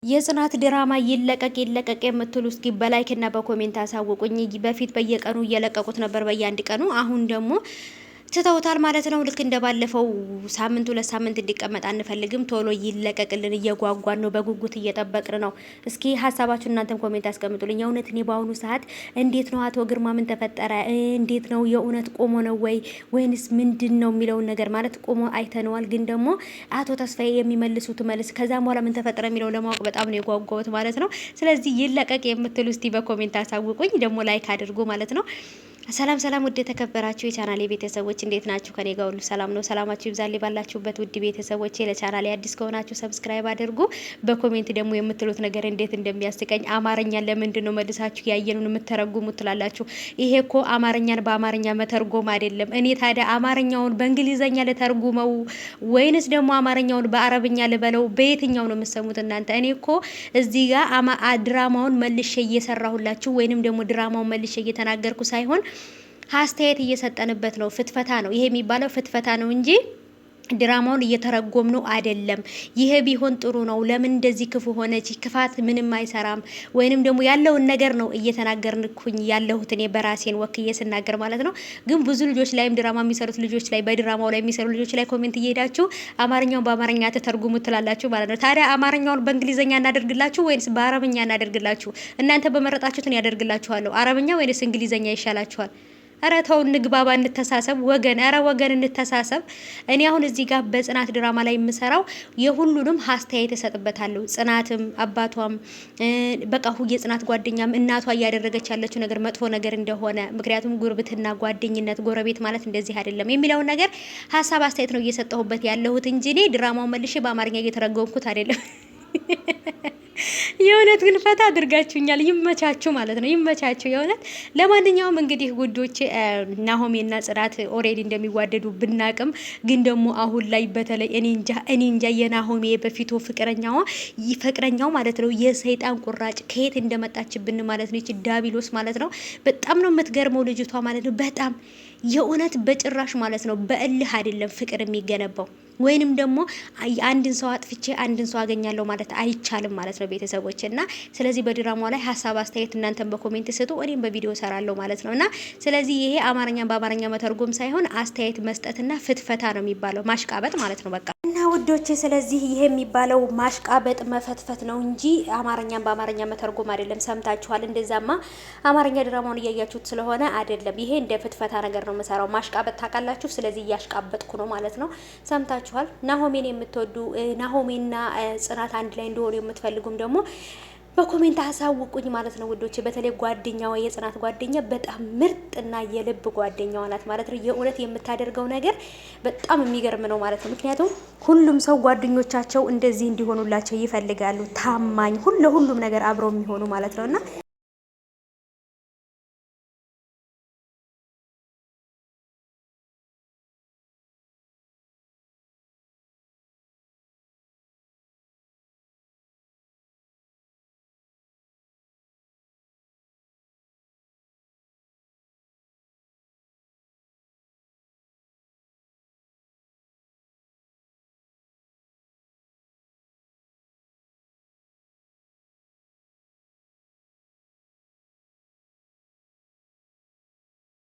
የጽናት ድራማ ይለቀቅ የምትሉ እስኪ በላይክ እና በኮሜንት አሳውቁኝ። በፊት በየቀኑ እየለቀቁት ነበር በየአንድ ቀኑ። አሁን ደግሞ ትተውታል ማለት ነው። ልክ እንደባለፈው ሳምንት ሁለት ሳምንት እንዲቀመጥ አንፈልግም። ቶሎ ይለቀቅልን፣ እየጓጓን ነው፣ በጉጉት እየጠበቅን ነው። እስኪ ሀሳባችሁን እናንተም ኮሜንት አስቀምጡልኝ። የእውነት እኔ በአሁኑ ሰዓት እንዴት ነው አቶ ግርማ ምን ተፈጠረ? እንዴት ነው የእውነት ቆሞ ነው ወይንስ ምንድን ነው የሚለውን ነገር ማለት ቆሞ አይተነዋል፣ ግን ደግሞ አቶ ተስፋዬ የሚመልሱት መልስ ከዛም በኋላ ምን ተፈጠረ የሚለው ለማወቅ በጣም ነው የጓጓሁት ማለት ነው። ስለዚህ ይለቀቅ የምትሉ እስቲ በኮሜንት አሳውቁኝ፣ ደግሞ ላይክ አድርጉ ማለት ነው። ሰላም ሰላም፣ ውድ የተከበራችሁ የቻናሌ ቤተሰቦች እንዴት ናችሁ? ከኔ ጋር ሁሉ ሰላም ነው። ሰላማችሁ ይብዛልኝ ባላችሁበት። ውድ ቤተሰቦቼ ለቻናሌ አዲስ ከሆናችሁ ሰብስክራይብ አድርጉ። በኮሜንት ደግሞ የምትሉት ነገር እንዴት እንደሚያስቀኝ፣ አማርኛ ለምንድን ነው መልሳችሁ ያየኑን የምትተረጉሙት ትላላችሁ። ይሄ እኮ አማርኛን በአማርኛ መተርጎም አይደለም። እኔ ታዲያ አማርኛውን በእንግሊዘኛ ልተርጉመው ወይንስ ደግሞ አማርኛውን በአረብኛ ልበለው? በየትኛው ነው የምትሰሙት እናንተ? እኔ እኮ እዚህ ጋር ድራማውን መልሼ እየሰራሁላችሁ ወይንም ደግሞ ድራማውን መልሼ እየተናገርኩ ሳይሆን አስተያየት እየሰጠንበት ነው። ፍትፈታ ነው ይሄ የሚባለው፣ ፍትፈታ ነው እንጂ ድራማውን እየተረጎም ነው አይደለም። ይሄ ቢሆን ጥሩ ነው። ለምን እንደዚህ ክፉ ሆነች? ክፋት ምንም አይሰራም። ወይንም ደግሞ ያለውን ነገር ነው እየተናገርኩኝ ያለሁት እኔ በራሴን ወክዬ ስናገር ማለት ነው። ግን ብዙ ልጆች ላይም ድራማ የሚሰሩት ልጆች ላይ በድራማው ላይ የሚሰሩ ልጆች ላይ ኮሜንት እየሄዳችሁ አማርኛውን በአማርኛ ተተርጉሙ ትላላችሁ ማለት ነው። ታዲያ አማርኛውን በእንግሊዘኛ እናደርግላችሁ ወይንስ በአረብኛ እናደርግላችሁ? እናንተ በመረጣችሁትን ያደርግላችኋለሁ። አረብኛ ወይንስ እንግሊዘኛ ይሻላችኋል? አረ ተው እንግባባ፣ እንተሳሰብ ወገን። አረ ወገን እንተሳሰብ። እኔ አሁን እዚህ ጋር በጽናት ድራማ ላይ የምሰራው የሁሉንም አስተያየት እሰጥበታለሁ። ጽናትም አባቷም በቃ የጽናት ጓደኛም እናቷ እያደረገች ያለችው ነገር መጥፎ ነገር እንደሆነ፣ ምክንያቱም ጉርብትና፣ ጓደኝነት፣ ጎረቤት ማለት እንደዚህ አይደለም የሚለውን ነገር ሀሳብ አስተያየት ነው እየሰጠሁበት ያለሁት እንጂ እኔ ድራማው መልሼ በአማርኛ እየተረጎምኩት አይደለም። የእውነት ግን ፈታ አድርጋችሁኛል። ይመቻችሁ ማለት ነው፣ ይመቻችሁ የእውነት። ለማንኛውም እንግዲህ ውዶቼ ናሆሜና ጽናት ኦሬዲ እንደሚዋደዱ ብናቅም ግን ደግሞ አሁን ላይ በተለይ እኔ እንጃ የናሆሜ በፊቱ ፍቅረኛው ማለት ነው የሰይጣን ቁራጭ ከየት እንደመጣችብን ማለት ነው። ይቺ ዳቢሎስ ማለት ነው። በጣም ነው የምትገርመው ልጅቷ ማለት ነው። በጣም የእውነት በጭራሽ ማለት ነው። በእልህ አይደለም ፍቅር የሚገነባው ወይንም ደግሞ አንድን ሰው አጥፍቼ አንድን ሰው አገኛለሁ ማለት አይቻልም ማለት ነው ቤተሰቦች። እና ስለዚህ በድራማው ላይ ሀሳብ አስተያየት እናንተን በኮሜንት ስጡ፣ እኔም በቪዲዮ ሰራለሁ ማለት ነው። እና ስለዚህ ይሄ አማርኛን በአማርኛ መተርጎም ሳይሆን አስተያየት መስጠትና ፍትፈታ ነው የሚባለው፣ ማሽቃበጥ ማለት ነው በቃ። እና ውዶቼ ስለዚህ ይሄ የሚባለው ማሽቃበጥ መፈትፈት ነው እንጂ አማርኛን በአማርኛ መተርጎም አይደለም። ሰምታችኋል። እንደዛማ አማርኛ ድራማውን እያያችሁት ስለሆነ አይደለም። ይሄ እንደ ፍትፈታ ነገር ነው የምሰራው። ማሽቃበጥ ታውቃላችሁ። ስለዚህ እያሽቃበጥኩ ነው ማለት ነው። ሰምታችኋል። ናሆሜን የምትወዱ ናሆሜና ጽናት አንድ ላይ እንደሆኑ የምትፈልጉም ደግሞ በኮሜንት አሳውቁኝ ማለት ነው ውዶቼ። በተለይ ጓደኛዋ የጽናት ጓደኛ በጣም ምርጥና የልብ ጓደኛዋ ናት ማለት ነው። የእውነት የምታደርገው ነገር በጣም የሚገርም ነው ማለት ነው። ምክንያቱም ሁሉም ሰው ጓደኞቻቸው እንደዚህ እንዲሆኑላቸው ይፈልጋሉ። ታማኝ ለሁሉም ነገር አብረው የሚሆኑ ማለት ነውና